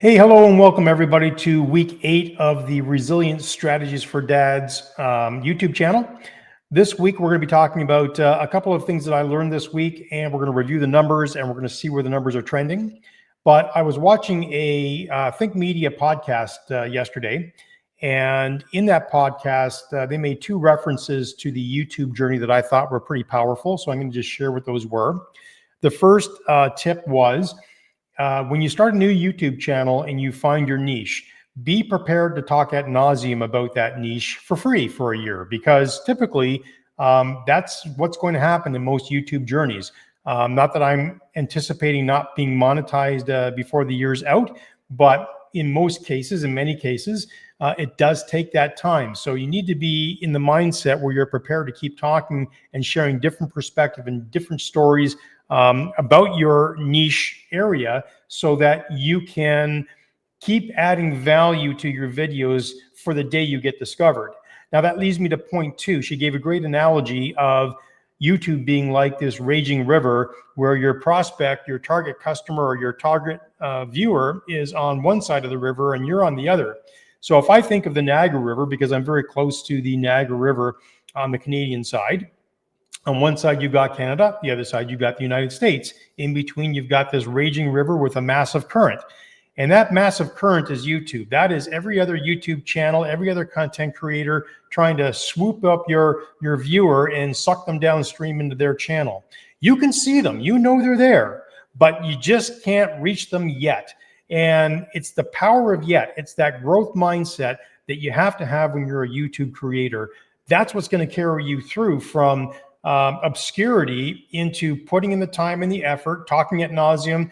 Hey, hello, and welcome everybody to week 8 of the Resilient Strategies for Dads YouTube channel. This week, we're going to be talking about a couple of things that I learned this week, and we're going to review the numbers and we're going to see where the numbers are trending. But I was watching a Think Media podcast yesterday, and in that podcast, they made two references to the YouTube journey that I thought were pretty powerful. So I'm going to just share what those were. The first tip was, when you start a new YouTube channel and you find your niche, be prepared to talk ad nauseum about that niche for free for a year, because typically that's what's going to happen in most YouTube journeys. Not that I'm anticipating not being monetized before the year's out, but in most cases, in many cases, it does take that time. So you need to be in the mindset where you're prepared to keep talking and sharing different perspective and different stories about your niche area, so that you can keep adding value to your videos for the day you get discovered. Now that leads me to point 2. She gave a great analogy of YouTube being like this raging river, where your prospect, your target customer, or your target viewer is on one side of the river and you're on the other. So if I think of the Niagara River, because I'm very close to the Niagara River on the Canadian side, on one side, you've got Canada. The other side, you've got the United States. In between, you've got this raging river with a massive current. And that massive current is YouTube. That is every other YouTube channel, every other content creator trying to swoop up your viewer and suck them downstream into their channel. You can see them. You know they're there, but you just can't reach them yet. And it's the power of yet. It's that growth mindset that you have to have when you're a YouTube creator. That's what's going to carry you through from obscurity into putting in the time and the effort, talking ad nauseum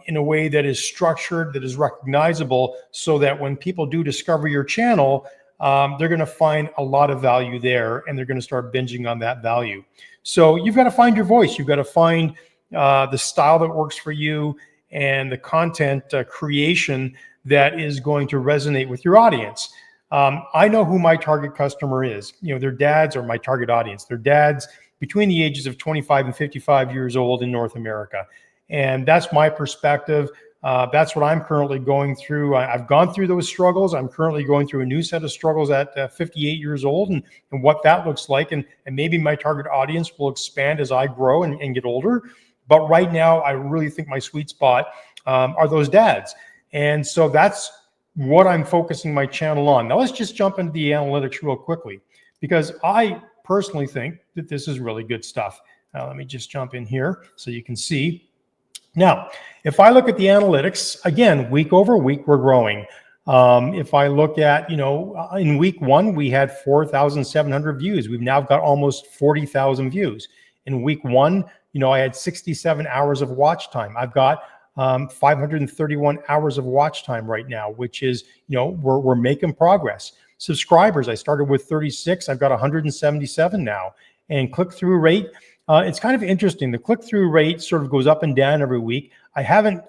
in a way that is structured, that is recognizable, so that when people do discover your channel, they're going to find a lot of value there, and they're going to start binging on that value. So you've got to find your voice. You've got to find the style that works for you and the content creation that is going to resonate with your audience. I know who my target customer is. You know, their dads are my target audience. They're dads between the ages of 25 and 55 years old in North America. And that's my perspective. That's what I'm currently going through. I've gone through those struggles. I'm currently going through a new set of struggles at 58 years old, and what that looks like. And maybe my target audience will expand as I grow and get older. But right now, I really think my sweet spot are those dads. And so that's what I'm focusing my channel on. Now let's just jump into the analytics real quickly, because I personally think that this is really good stuff. Let me just jump in here so you can see. Now, if I look at the analytics, again, week over week, we're growing. If I look at, in week 1, we had 4,700 views. We've now got almost 40,000 views. In week 1, I had 67 hours of watch time. I've got 531 hours of watch time right now, which is, we're making progress. Subscribers, I started with 36. I've got 177 now. And click-through rate, it's kind of interesting. The click-through rate sort of goes up and down every week. I haven't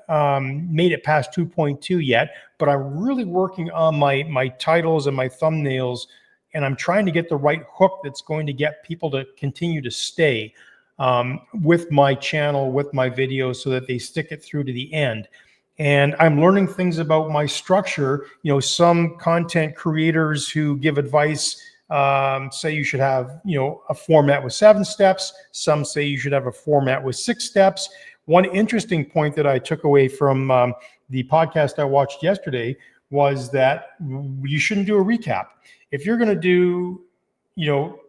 made it past 2.2 yet, but I'm really working on my titles and my thumbnails, and I'm trying to get the right hook that's going to get people to continue to stay with my channel, with my videos, so that they stick it through to the end. And I'm learning things about my structure. Some content creators who give advice say you should have, a format with 7 steps. Some say you should have a format with 6 steps. One interesting point that I took away from the podcast I watched yesterday was that you shouldn't do a recap. If you're going to do,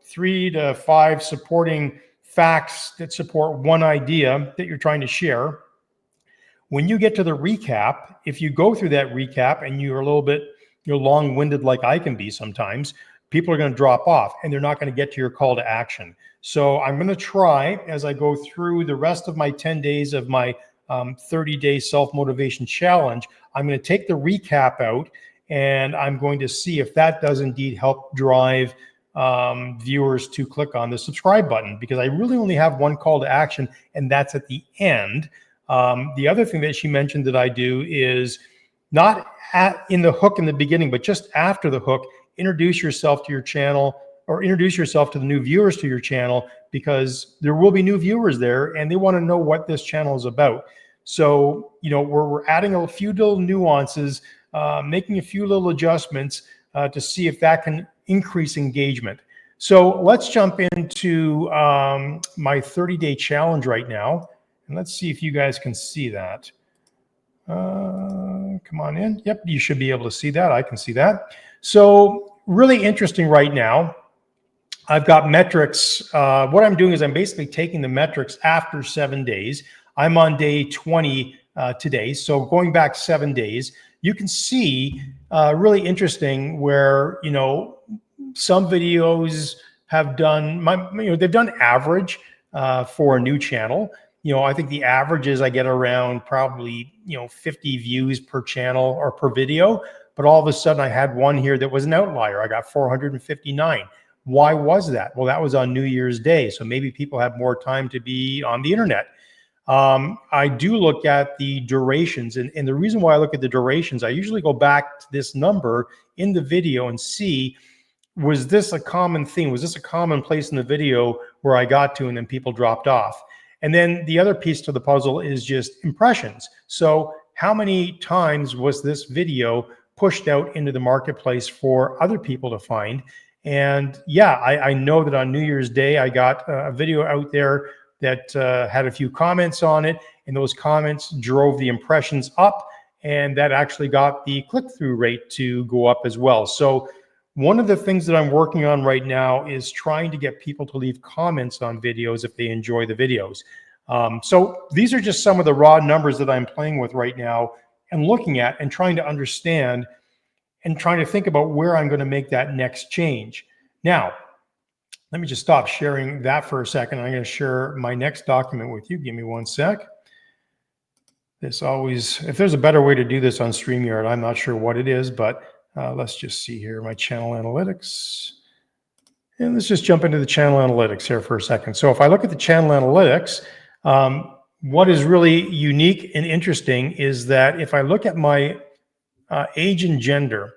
3 to 5 supporting facts that support one idea that you're trying to share, when you get to the recap, if you go through that recap and you're a little bit long-winded like I can be sometimes, people are going to drop off and they're not going to get to your call to action. So I'm going to try, as I go through the rest of my 10 days of my 30-day self-motivation challenge, I'm going to take the recap out, and I'm going to see if that does indeed help drive viewers to click on the subscribe button, because I really only have one call to action, and that's at the end. The other thing that she mentioned that I do is not in the hook in the beginning, but just after the hook, introduce yourself to your channel, or introduce yourself to the new viewers to your channel, because there will be new viewers there and they want to know what this channel is about. So, we're adding a few little nuances, making a few little adjustments to see if that can increase engagement. So let's jump into my 30-day challenge right now. And let's see if you guys can see that. Come on in. Yep, you should be able to see that. I can see that. So really interesting right now. I've got metrics. What I'm doing is I'm basically taking the metrics after 7 days. I'm on day 20 today. So going back 7 days, you can see really interesting where, some videos have done they've done average for a new channel. I think the average is I get around probably 50 views per channel or per video. But all of a sudden I had one here that was an outlier. I got 459. Why was that? Well, that was on New Year's Day. So maybe people have more time to be on the internet. I do look at the durations. And the reason why I look at the durations, I usually go back to this number in the video and see, was this a common theme? Was this a common place in the video where I got to and then people dropped off? And then the other piece to the puzzle is just impressions. So how many times was this video pushed out into the marketplace for other people to find? And yeah, I know that on New Year's Day, I got a video out there that had a few comments on it, and those comments drove the impressions up, and that actually got the click-through rate to go up as well. So one of the things that I'm working on right now is trying to get people to leave comments on videos if they enjoy the videos. So these are just some of the raw numbers that I'm playing with right now and looking at and trying to understand and trying to think about where I'm going to make that next change. Now, let me just stop sharing that for a second. I'm going to share my next document with you. Give me one sec. If there's a better way to do this on StreamYard, I'm not sure what it is, but let's just see here, my channel analytics. And let's just jump into the channel analytics here for a second. So if I look at the channel analytics, what is really unique and interesting is that if I look at my age and gender,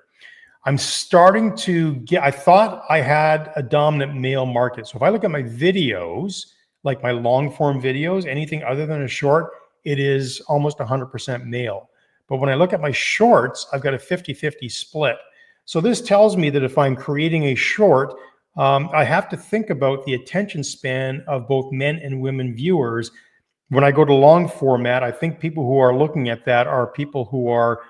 I'm starting to get, I thought I had a dominant male market. So if I look at my videos, like my long form videos, anything other than a short, it is almost 100% male. But when I look at my shorts, I've got a 50-50 split. So this tells me that if I'm creating a short, I have to think about the attention span of both men and women viewers. When I go to long format, I think people who are looking at that are people who are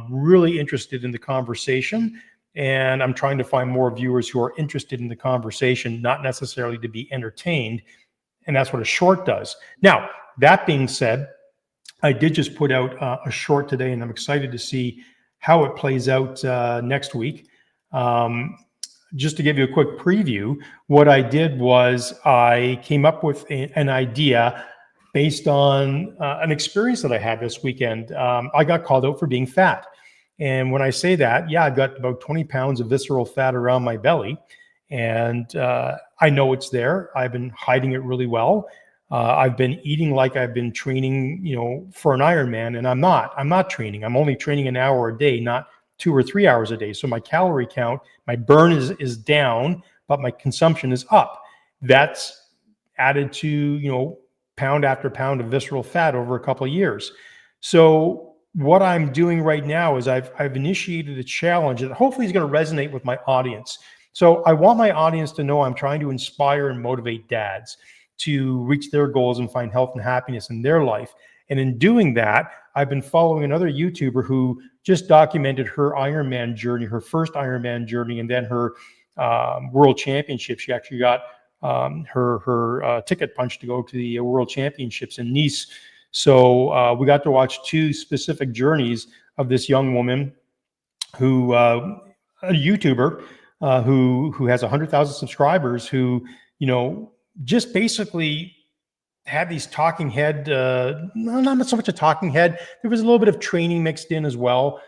really interested in the conversation. And I'm trying to find more viewers who are interested in the conversation, not necessarily to be entertained. And that's what a short does. Now, that being said, I did just put out a short today, and I'm excited to see how it plays out next week. Just to give you a quick preview, what I did was I came up with an idea based on an experience that I had this weekend. I got called out for being fat. And when I say that, yeah, I've got about 20 pounds of visceral fat around my belly. And I know it's there. I've been hiding it really well. I've been eating like I've been training, for an Ironman, and I'm not training. I'm only training an hour a day, not 2 or 3 hours a day. So my calorie count, my burn is down, but my consumption is up. That's added to, pound after pound of visceral fat over a couple of years. So what I'm doing right now is I've initiated a challenge that hopefully is going to resonate with my audience. So I want my audience to know I'm trying to inspire and motivate dads to reach their goals and find health and happiness in their life. And in doing that, I've been following another YouTuber who just documented her Ironman journey, her first Ironman journey, and then her world championship. She actually got her ticket punched to go to the world championships in Nice. So we got to watch two specific journeys of this young woman who, a YouTuber who has 100,000 subscribers, who, just basically had these talking head, not so much a talking head. There was a little bit of training mixed in as well.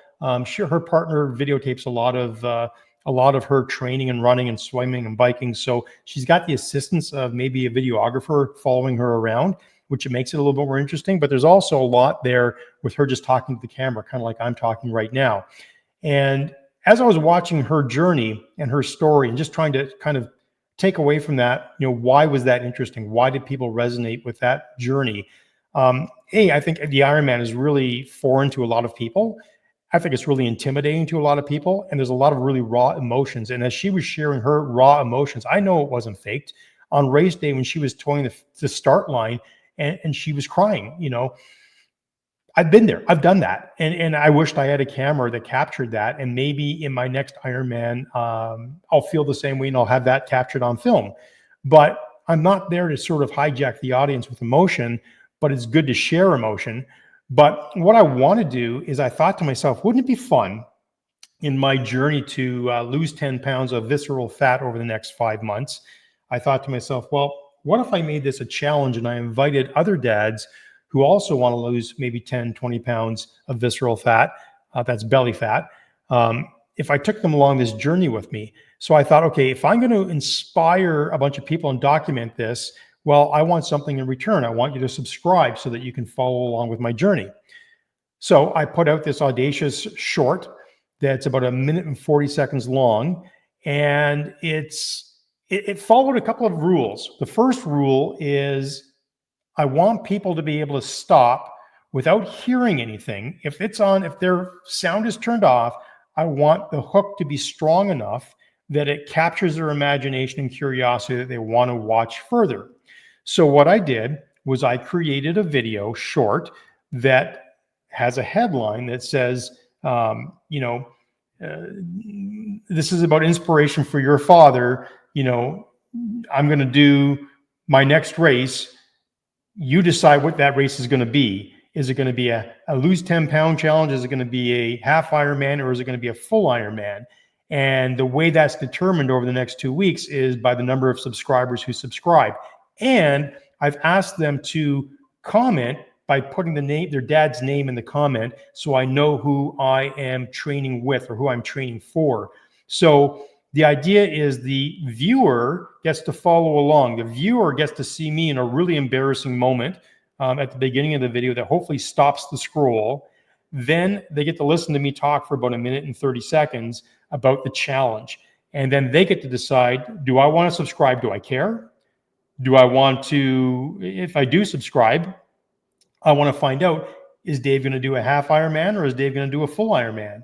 Sure, her partner videotapes a lot of her training and running and swimming and biking. So she's got the assistance of maybe a videographer following her around, which makes it a little bit more interesting. But there's also a lot there with her just talking to the camera, kind of like I'm talking right now. And as I was watching her journey and her story and just trying to kind of take away from that, why was that interesting? Why did people resonate with that journey? I think the Ironman is really foreign to a lot of people. I think it's really intimidating to a lot of people, and there's a lot of really raw emotions. And as she was sharing her raw emotions, I know it wasn't faked. On race day, when she was toeing the start line and she was crying, I've been there. I've done that, and I wished I had a camera that captured that. And maybe in my next Ironman, I'll feel the same way and I'll have that captured on film. But I'm not there to sort of hijack the audience with emotion. But it's good to share emotion. But what I want to do is, I thought to myself, wouldn't it be fun in my journey to lose 10 pounds of visceral fat over the next 5 months? I thought to myself, well, what if I made this a challenge and I invited other dads who also want to lose maybe 10, 20 pounds of visceral fat, that's belly fat, if I took them along this journey with me. So I thought, okay, if I'm going to inspire a bunch of people and document this, well, I want something in return. I want you to subscribe so that you can follow along with my journey. So I put out this audacious short that's about 1 minute and 40 seconds long, and it followed a couple of rules. The first rule is, I want people to be able to stop without hearing anything. If their sound is turned off, I want the hook to be strong enough that it captures their imagination and curiosity that they want to watch further. So what I did was I created a video short that has a headline that says, this is about inspiration for your father. I'm going to do my next race. You decide what that race is going to be. Is it going to be a lose 10-pound challenge? Is it going to be a half Ironman, or is it going to be a full Ironman? And the way that's determined over the next 2 weeks is by the number of subscribers who subscribe. And I've asked them to comment by putting their dad's name in the comment, so I know who I am training with or who I'm training for. So the idea is the viewer gets to follow along. The viewer gets to see me in a really embarrassing moment at the beginning of the video that hopefully stops the scroll. Then they get to listen to me talk for about 1 minute and 30 seconds about the challenge. And then they get to decide, do I want to subscribe? Do I care? Do I want to, if I do subscribe, I want to find out, is Dave going to do a half Ironman, or is Dave going to do a full Ironman?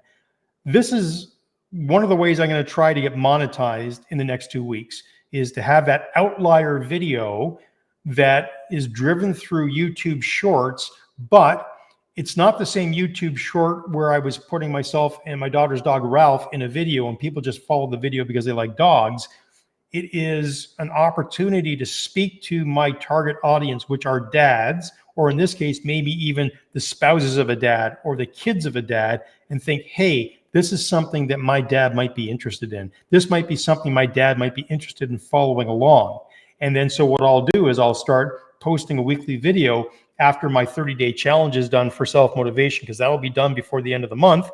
This is one of the ways I'm going to try to get monetized in the next 2 weeks, is to have that outlier video that is driven through YouTube Shorts, but it's not the same YouTube short where I was putting myself and my daughter's dog Ralph in a video and people just follow the video because they like dogs. It is an opportunity to speak to my target audience, which are dads, or in this case, maybe even the spouses of a dad or the kids of a dad, and think, hey, this is something that my dad might be interested in. This might be something my dad might be interested in following along. And then so what I'll do is I'll start posting a weekly video after my 30-day challenge is done for self-motivation, because that will be done before the end of the month.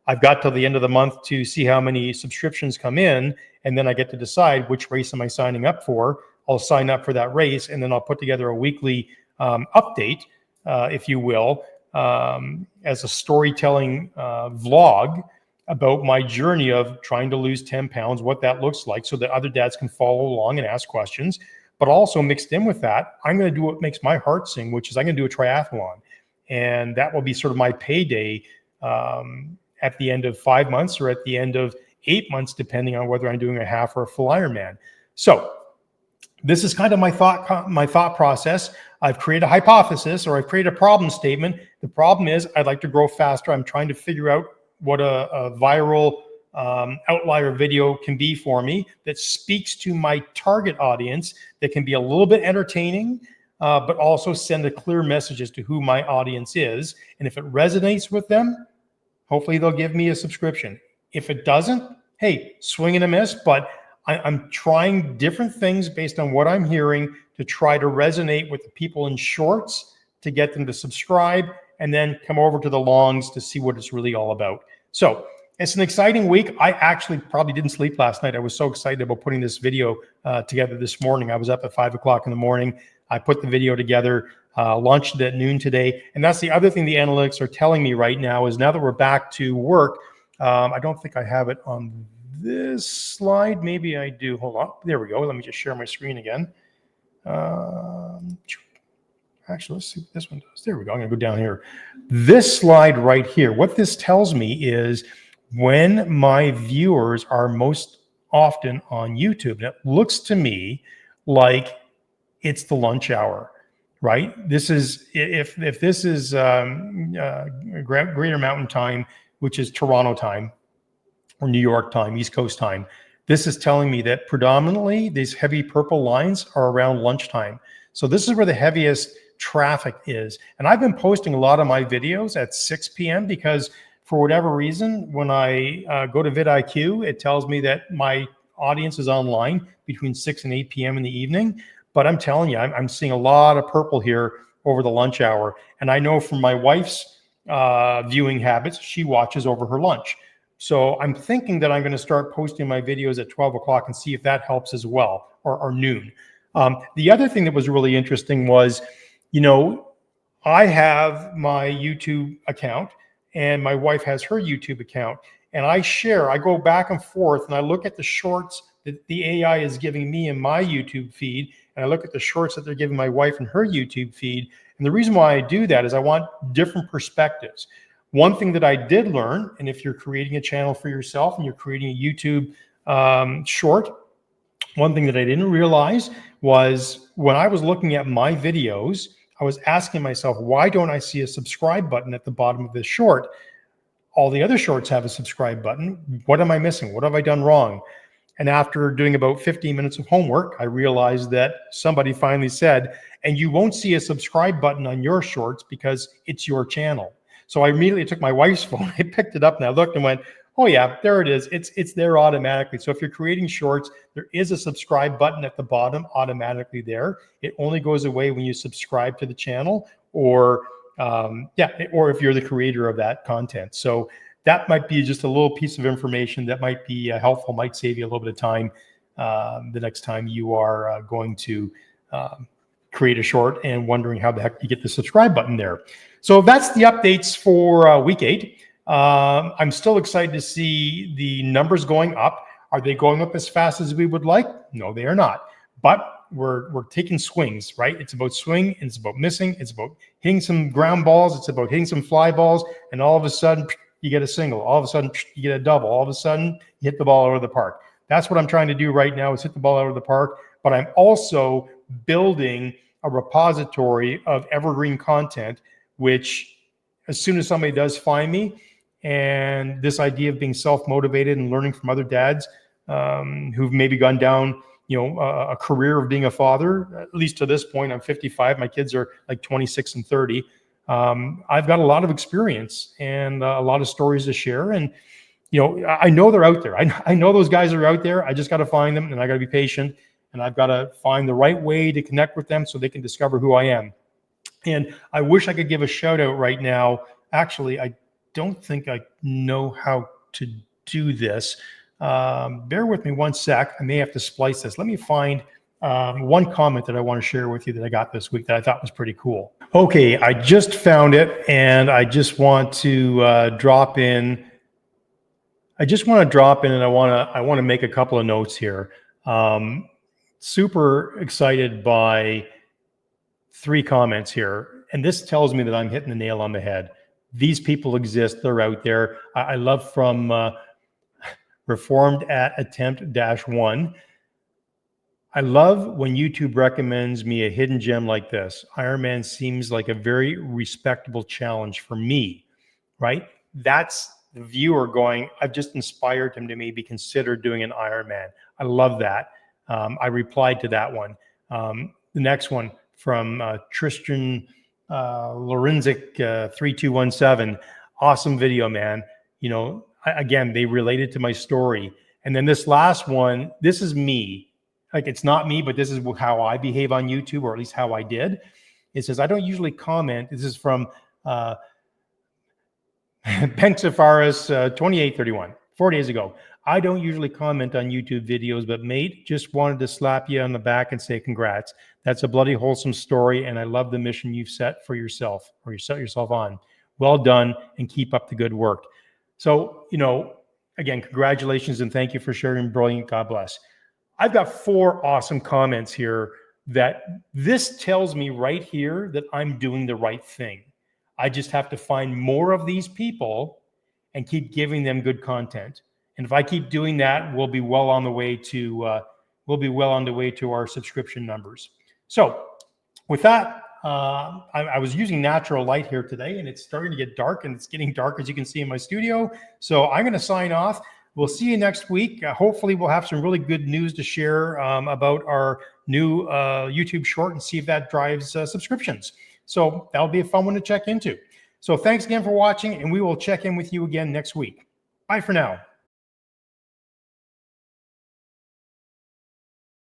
I've got till the end of the month to see how many subscriptions come in, and then I get to decide which race am I signing up for. I'll sign up for that race, and then I'll put together a weekly update, if you will, as a storytelling vlog about my journey of trying to lose 10 pounds, what that looks like, so that other dads can follow along and ask questions. But also mixed in with that, I'm going to do what makes my heart sing, which is I'm going to do a triathlon. And that will be sort of my payday at the end of 5 months or at the end of 8 months, depending on whether I'm doing a half or a full Ironman. So this is kind of my thought process. I've created a hypothesis, or I've created a problem statement. The problem is I'd like to grow faster. I'm trying to figure out what a viral outlier video can be for me that speaks to my target audience, that can be a little bit entertaining, but also send a clear message as to who my audience is. And if it resonates with them, hopefully they'll give me a subscription. If it doesn't, hey, swing and a miss. But I'm trying different things based on what I'm hearing to try to resonate with the people in shorts, to get them to subscribe, and then come over to the longs to see what it's really all about. So it's an exciting week. I actually probably didn't sleep last night. I was so excited about putting this video together this morning. I was up at 5 o'clock in the morning. I put the video together, launched it at noon today. And that's the other thing the analytics are telling me right now, is now that we're back to work, I don't think I have it on this slide. Maybe I do. Hold on. There we go. Let me just share my screen again. I Actually, let's see what this one does. There we go. I'm going to go down here. This slide right here, what this tells me is when my viewers are most often on YouTube. And it looks to me like it's the lunch hour, right? This is, if this is Greater Mountain Time, which is Toronto time, or New York time, East Coast time, this is telling me that predominantly these heavy purple lines are around lunchtime. So this is where the heaviest traffic is. And I've been posting a lot of my videos at 6 p.m. because for whatever reason, when I go to vidIQ, it tells me that my audience is online between 6 and 8 p.m. in the evening. But I'm telling you, I'm seeing a lot of purple here over the lunch hour. And I know from my wife's viewing habits, she watches over her lunch. So I'm thinking that I'm going to start posting my videos at 12 o'clock and see if that helps as well, or noon. The other thing that was really interesting was, you know, I have my YouTube account and my wife has her YouTube account, and I go back and forth and I look at the shorts that the AI is giving me in my YouTube feed, and I look at the shorts that they're giving my wife in her YouTube feed. And the reason why I do that is I want different perspectives. One thing that I did learn, and if you're creating a channel for yourself and you're creating a YouTube short, one thing that I didn't realize was when I was looking at my videos, I was asking myself, why don't I see a subscribe button at the bottom of this short? All the other shorts have a subscribe button. What am I missing? What have I done wrong? And after doing about 15 minutes of homework, I realized that somebody finally said, and you won't see a subscribe button on your shorts because it's your channel. So I immediately took my wife's phone, I picked it up and I looked and went, oh yeah, there it is. It's there automatically. So if you're creating shorts, there is a subscribe button at the bottom automatically there. It only goes away when you subscribe to the channel, or or if you're the creator of that content. So that might be just a little piece of information that might be helpful, might save you a little bit of time the next time you are going to create a short and wondering how the heck you get the subscribe button there. So that's the updates for week 8. I'm still excited to see the numbers going up. Are they going up as fast as we would like? No, they are not. But we're taking swings, right? It's about swing, and it's about missing. It's about hitting some ground balls. It's about hitting some fly balls. And all of a sudden, you get a single. All of a sudden, you get a double. All of a sudden, you hit the ball out of the park. That's what I'm trying to do right now, is hit the ball out of the park. But I'm also building a repository of evergreen content, which as soon as somebody does find me, and this idea of being self-motivated and learning from other dads who've maybe gone down, a career of being a father, at least to this point, I'm 55. My kids are like 26 and 30. I've got a lot of experience and a lot of stories to share. And, I know they're out there. I know those guys are out there. I just got to find them, and I got to be patient, and I've got to find the right way to connect with them so they can discover who I am. And I wish I could give a shout out right now. Actually, I don't think I know how to do this. Bear with me one sec. I may have to splice this. Let me find one comment that I want to share with you that I got this week that I thought was pretty cool. Okay, I just found it, and I just want to drop in. And I want to make a couple of notes here. Super excited by 3 comments here, and this tells me that I'm hitting the nail on the head. These people exist. They're out there. I love from Reformed at Attempt-1. I love when YouTube recommends me a hidden gem like this. Ironman seems like a very respectable challenge for me, right? That's the viewer going, I've just inspired him to maybe consider doing an Ironman. I love that. I replied to that one. The next one from Tristan Lorenzik 3217. Awesome video, man. Again, they related to my story. And then this last one, this is me. Like, it's not me, but this is how I behave on YouTube, or at least how I did. It says, I don't usually comment. This is from Pensafaris 2831, 4 days ago. I don't usually comment on YouTube videos, but mate, just wanted to slap you on the back and say congrats. That's a bloody wholesome story, and I love the mission you've set for yourself, or you set yourself on. Well done, and keep up the good work. So, again, congratulations, and thank you for sharing. Brilliant. God bless. I've got 4 awesome comments here that this tells me right here that I'm doing the right thing. I just have to find more of these people and keep giving them good content. And if I keep doing that, we'll be well on the way to our subscription numbers. So with that, I was using natural light here today, and it's starting to get dark, and it's getting dark, as you can see in my studio. So I'm going to sign off. We'll see you next week. Hopefully we'll have some really good news to share about our new YouTube short, and see if that drives subscriptions. So that'll be a fun one to check into. So thanks again for watching, and we will check in with you again next week. Bye for now.